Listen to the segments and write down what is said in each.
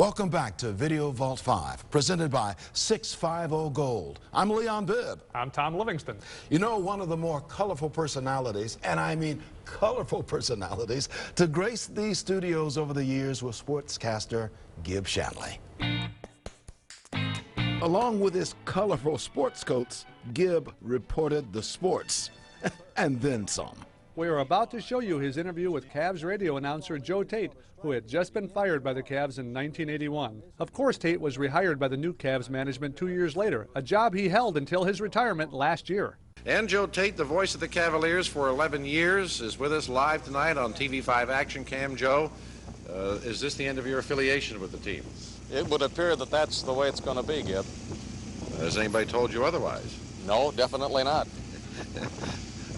Welcome back to Video Vault 5, presented by 650 Gold. I'm Leon Bibb. I'm Tom Livingston. You know, one of the more colorful personalities, and I mean colorful personalities, to grace these studios over the years was sportscaster Gib Shanley. Along with his colorful sports coats, Gib reported the sports, and then some. We are about to show you his interview with Cavs radio announcer Joe Tate, who had just been fired by the Cavs in 1981. Of course, Tate was rehired by the new Cavs management 2 years later, a job he held until his retirement last year. And Joe Tate, the voice of the Cavaliers for 11 years, is with us live tonight on TV5 Action Cam. Joe, is this the end of your affiliation with the team? It would appear that that's the way it's going to be, Gib. Has anybody told you otherwise? No, definitely not.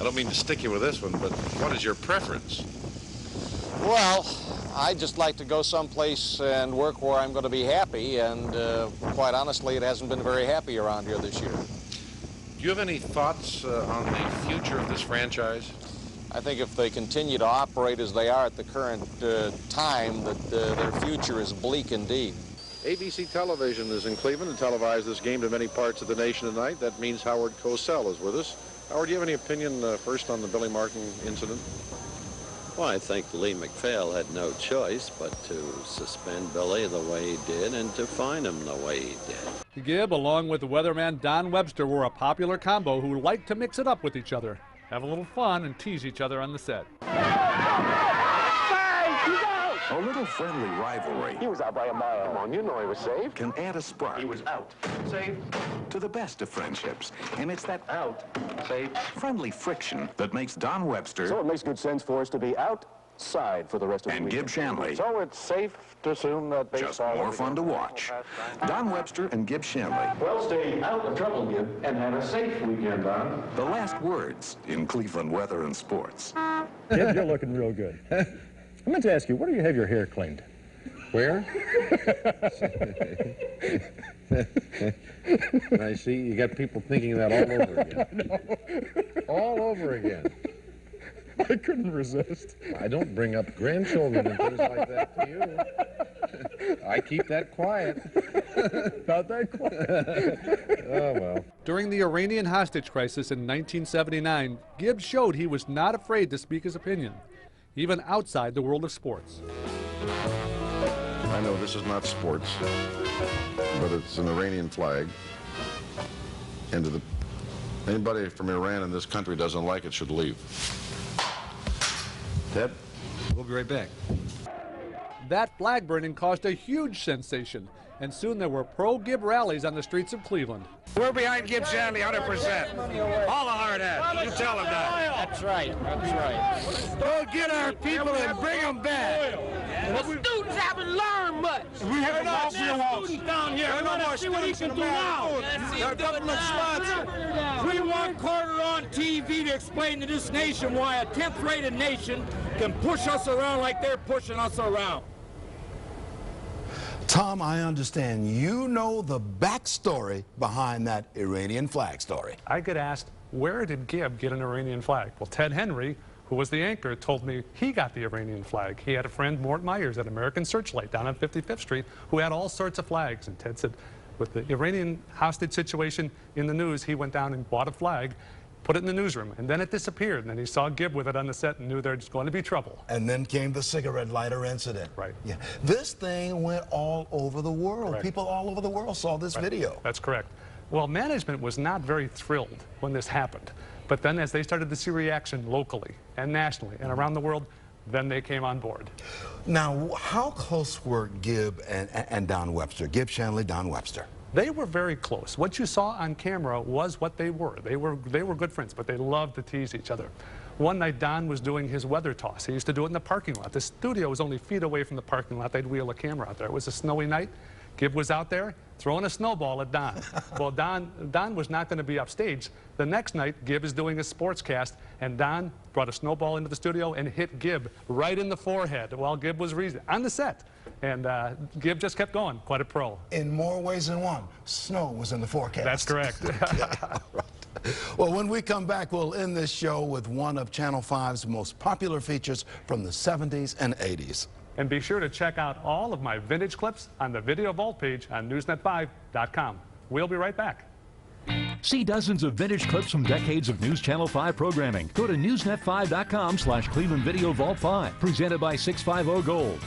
I don't mean to stick you with this one, but what is your preference? Well, I'd just like to go someplace and work where I'm going to be happy, and quite honestly, it hasn't been very happy around here this year. Do you have any thoughts on the future of this franchise? I think if they continue to operate as they are at the current time, that their future is bleak indeed. ABC Television is in Cleveland to televise this game to many parts of the nation tonight. That means Howard Cosell is with us. Howard, do you have any opinion first on the Billy Martin incident? Well, I think Lee McPhail had no choice but to suspend Billy the way he did and to fine him the way he did. Gib, along with the weatherman Don Webster, were a popular combo who liked to mix it up with each other, have a little fun, and tease each other on the set. A little friendly rivalry. He was out by a mile. Come on, you know he was safe. Can add a spark. He was out. Safe. To the best of friendships. And it's that Out. Safe. friendly friction that makes Don Webster So it makes good sense for us to be outside for the rest of the and weekend. Gib Shanley So it's safe to assume that they just more fun to watch. Don Webster and Gib Shanley. Well, stay out of trouble, Gib, and have a safe weekend, Don. The last words in Cleveland weather and sports. Gib, you're looking real good. I meant to ask you, where do you have your hair cleaned? Where? I see you got people thinking that all over again. All over again. I couldn't resist. I don't bring up grandchildren and things like that to you. I keep that quiet. Not that quiet. Oh, well. During the Iranian hostage crisis in 1979, Gib showed he was not afraid to speak his opinion, even outside the world of sports. I know this is not sports, but it's an Iranian flag. And anybody from Iran in this country doesn't like it should leave. Ted? We'll be right back. That flag burning caused a huge sensation, and soon there were pro-Gib rallies on the streets of Cleveland. We're behind Gib Shanley 100%. All the hard hats. You tell them that. That's right. That's right. Go get our people and bring them back. The students haven't learned much. We have no students down here. No more see what he can do now. They're government sponsored. We want Carter on TV to explain to this nation why a 10th-rated nation can push us around like they're pushing us around. Tom, I understand you know the backstory behind that Iranian flag story. I get asked, where did Gib get an Iranian flag? Well, Ted Henry, who was the anchor, told me he got the Iranian flag. He had a friend, Mort Myers, at American Searchlight down on 55th Street, who had all sorts of flags. And Ted said, with the Iranian hostage situation in the news, he went down and bought a flag, put it in the newsroom, and then it disappeared. And then he saw Gib with it on the set and knew there's going to be trouble. And then came the cigarette lighter incident. Right. Yeah. This thing went all over the world. Correct. People all over the world saw this video. That's correct. Well, management was not very thrilled when this happened. But then as they started to see reaction locally and nationally and around the world, then they came on board. Now, how close were Gib and Don Webster? Gib Shanley, Don Webster. They were very close. What you saw on camera was what they were. They were good friends, but they loved to tease each other. One night, Don was doing his weather toss. He used to do it in the parking lot. The studio was only feet away from the parking lot. They'd wheel a camera out there. It was a snowy night. Gib was out there throwing a snowball at Don. Well, Don was not going to be upstage. The next night, Gib is doing a sportscast, and Don brought a snowball into the studio and hit Gib right in the forehead while Gib was on the set. And Gib just kept going, quite a pro. In more ways than one, snow was in the forecast. That's correct. Okay, all right. Well, when we come back, we'll end this show with one of Channel 5's most popular features from the 70s and 80s. And be sure to check out all of my vintage clips on the Video Vault page on NewsNet5.com. We'll be right back. See dozens of vintage clips from decades of News Channel 5 programming. Go to newsnet5.com/Cleveland Video Vault 5, presented by 650 Gold.